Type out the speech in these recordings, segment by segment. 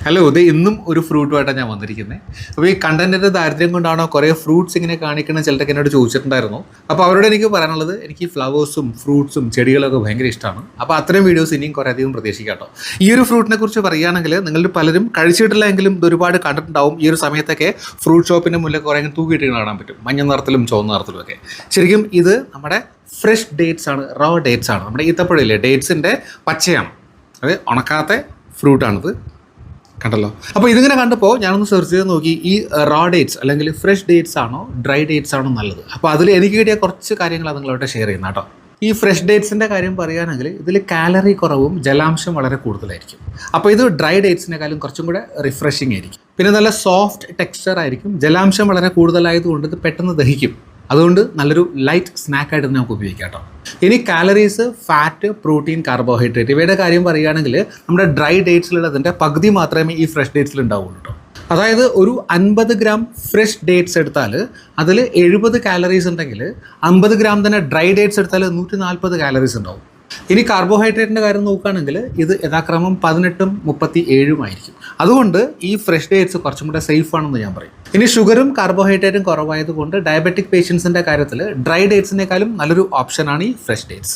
Hello, ഇത് ഇന്നും ഒരു ഫ്രൂട്ടുമായിട്ടാണ് ഞാൻ വന്നിരിക്കുന്നത്. അപ്പോൾ ഈ കണ്ടന്റിൻ്റെ ദാരിദ്ര്യം കൊണ്ടാണോ കുറേ ഫ്രൂട്ട്സ് ഇങ്ങനെ കാണിക്കണം ചിലരൊക്കെ എന്നോട് ചോദിച്ചിട്ടുണ്ടായിരുന്നു. അപ്പോൾ അവരോട് എനിക്ക് പറയാനുള്ളത്, എനിക്ക് ഫ്ലവേഴ്സും ഫ്രൂട്ട്സും ചെടികളൊക്കെ ഭയങ്കര ഇഷ്ടമാണ്. അപ്പോൾ അത്രയും വീഡിയോസ് ഇനിയും കുറേ അധികം പ്രതീക്ഷിക്കാം കേട്ടോ. ഈ ഒരു ഫ്രൂട്ടിനെ കുറിച്ച് പറയുകയാണെങ്കിൽ നിങ്ങളിൽ പലരും കഴിച്ചിട്ടില്ല എങ്കിലും ഇത് ഒരുപാട് കണ്ടിട്ടുണ്ടാവും. ഈ ഒരു സമയത്തൊക്കെ ഫ്രൂട്ട് ഷോപ്പിൻ്റെ മുന്നിൽ കുറേ തൂക്കിയിട്ട് കാണാൻ പറ്റും, മഞ്ഞ നിറത്തിലും ചുവന്ന നിറത്തിലും ഒക്കെ. ശരിക്കും ഇത് നമ്മുടെ ഫ്രഷ് ഡേറ്റ്സ് ആണ്, റോ ഡേറ്റ്സ് ആണ്. നമ്മുടെ ഈത്തപ്പഴമില്ലേ, ഡേറ്റ്സിൻ്റെ പച്ചയാണ്, അത് ഉണക്കാത്ത ഫ്രൂട്ടാണിത്. കണ്ടല്ലോ. അപ്പോൾ ഇതിങ്ങനെ കണ്ടപ്പോൾ ഞാനൊന്ന് സെർച്ച് ചെയ്ത് നോക്കി, ഈ റോ ഡേറ്റ്സ് അല്ലെങ്കിൽ ഫ്രഷ് ഡേറ്റ്സ് ആണോ ഡ്രൈ ഡേറ്റ്സ് ആണോ നല്ലത്. അപ്പോൾ അതിൽ എനിക്ക് കിട്ടിയ കുറച്ച് കാര്യങ്ങളാണ് നിങ്ങളോട് ഷെയർ ചെയ്യുന്നത് കേട്ടോ. ഈ ഫ്രഷ് ഡേറ്റ്സിൻ്റെ കാര്യം പറയുകയാണെങ്കിൽ ഇതിൽ കാലറി കുറവും ജലാംശം വളരെ കൂടുതലായിരിക്കും. അപ്പോൾ ഇത് ഡ്രൈ ഡേറ്റ്സിനേക്കാളും കുറച്ചും കൂടെ റിഫ്രഷിംഗ് ആയിരിക്കും. പിന്നെ നല്ല സോഫ്റ്റ് ടെക്സ്ചർ ആയിരിക്കും. ജലാംശം വളരെ കൂടുതലായതുകൊണ്ട് ഇത് പെട്ടെന്ന് ദഹിക്കും. അതുകൊണ്ട് നല്ലൊരു ലൈറ്റ് സ്നാക്കായിട്ട് നമുക്ക് ഉപയോഗിക്കാം കേട്ടോ. ഇനി കാലറീസ്, ഫാറ്റ്, പ്രോട്ടീൻ, കാർബോഹൈഡ്രേറ്റ് ഇവയുടെ കാര്യം പറയുകയാണെങ്കിൽ നമ്മുടെ ഡ്രൈ ഡേറ്റ്സിലുള്ളതിൻ്റെ പകുതി മാത്രമേ ഈ ഫ്രഷ് ഡേറ്റ്സിൽ ഉണ്ടാവുള്ളൂ കേട്ടോ. അതായത് ഒരു 50 ഗ്രാം ഫ്രഷ് ഡേറ്റ്സ് എടുത്താൽ അതിൽ 70 കാലറീസ് ഉണ്ടെങ്കിൽ 50 ഗ്രാം തന്നെ ഡ്രൈ ഡേറ്റ്സ് എടുത്താൽ 140 കാലറീസ് ഉണ്ടാവും. ഇനി കാർബോഹൈഡ്രേറ്റിൻ്റെ കാര്യം നോക്കുകയാണെങ്കിൽ ഇത് യഥാക്രമം 18ഉം 37ഉം ആയിരിക്കും. അതുകൊണ്ട് ഈ ഫ്രഷ് ഡേറ്റ്സ് കുറച്ചും കൂടെ സേഫ് ആണെന്ന് ഞാൻ പറയും. ഇനി ഷുഗറും കാർബോഹൈഡ്രേറ്റും കുറവായതുകൊണ്ട് ഡയബറ്റിക് പേഷ്യൻസിൻ്റെ കാര്യത്തിൽ ഡ്രൈ ഡേറ്റ്സിനേക്കാളും നല്ലൊരു ഓപ്ഷനാണ് ഈ ഫ്രഷ് ഡേറ്റ്സ്.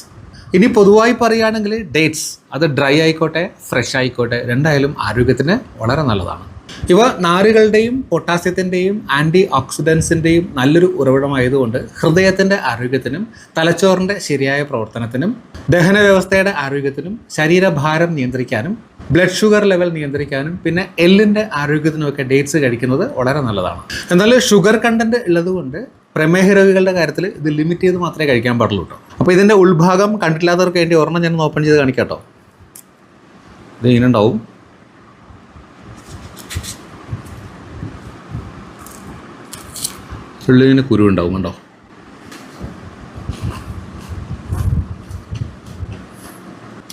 ഇനി പൊതുവായി പറയുകയാണെങ്കിൽ ഡേറ്റ്സ് അത് ഡ്രൈ ആയിക്കോട്ടെ ഫ്രഷ് ആയിക്കോട്ടെ രണ്ടായാലും ആരോഗ്യത്തിന് വളരെ നല്ലതാണ്. ഇവ നാരുകളുടെയും പൊട്ടാസ്യത്തിൻ്റെയും ആൻറ്റി ഓക്സിഡൻസിൻ്റെയും നല്ലൊരു ഉറവിടമായതുകൊണ്ട് ഹൃദയത്തിൻ്റെ ആരോഗ്യത്തിനും തലച്ചോറിൻ്റെ ശരിയായ പ്രവർത്തനത്തിനും ദഹന വ്യവസ്ഥയുടെ ആരോഗ്യത്തിനും ശരീരഭാരം നിയന്ത്രിക്കാനും ബ്ലഡ് ഷുഗർ ലെവൽ നിയന്ത്രിക്കാനും പിന്നെ എല്ലിൻ്റെ ആരോഗ്യത്തിനുമൊക്കെ ഡേറ്റ്സ് കഴിക്കുന്നത് വളരെ നല്ലതാണ്. എന്നാൽ ഷുഗർ കണ്ടൻറ്റ് ഉള്ളതുകൊണ്ട് പ്രമേഹ രോഗികളുടെ കാര്യത്തിൽ ഇത് ലിമിറ്റ് ചെയ്ത് മാത്രമേ കഴിക്കാൻ പാടുള്ളൂ കേട്ടോ. അപ്പോൾ ഇതിൻ്റെ ഉൾഭാഗം കണ്ടിട്ടില്ലാത്തവർക്ക് വേണ്ടി ഒരെണ്ണം ഞാൻ ഓപ്പൺ ചെയ്ത് കാണിക്കാം കേട്ടോ. ഇത് ഇങ്ങനെ ഉണ്ടാവും. ഉള്ളിങ്ങനെ കുരു ഉണ്ടാവും കണ്ടോ.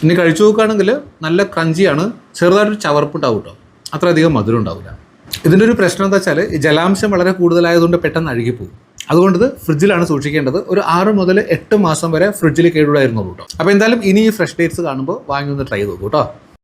ഇനി കഴിച്ചു നോക്കുകയാണെങ്കിൽ നല്ല ക്രഞ്ചിയാണ്, ചെറുതായിട്ടൊരു ചവർപ്പുണ്ടാവും കേട്ടോ, അത്രയധികം മധുരം ഉണ്ടാവില്ല. ഇതിൻ്റെ ഒരു പ്രശ്നം എന്താ വെച്ചാൽ ഈ ജലാംശം വളരെ കൂടുതലായതുകൊണ്ട് പെട്ടെന്ന് അഴുകിപ്പോകും. അതുകൊണ്ട് ഇത് ഫ്രിഡ്ജിലാണ് സൂക്ഷിക്കേണ്ടത്. ഒരു 6 മുതൽ 8 മാസം വരെ ഫ്രിഡ്ജിൽ കേടുകൂടായിരുന്നുള്ളൂ കേട്ടോ. അപ്പോൾ എന്തായാലും ഇനി ഈ ഫ്രഷ് ഡേറ്റ്സ് കാണുമ്പോൾ വാങ്ങി ഒന്ന് ട്രൈ ചെയ്ത് നോക്കൂ കേട്ടോ.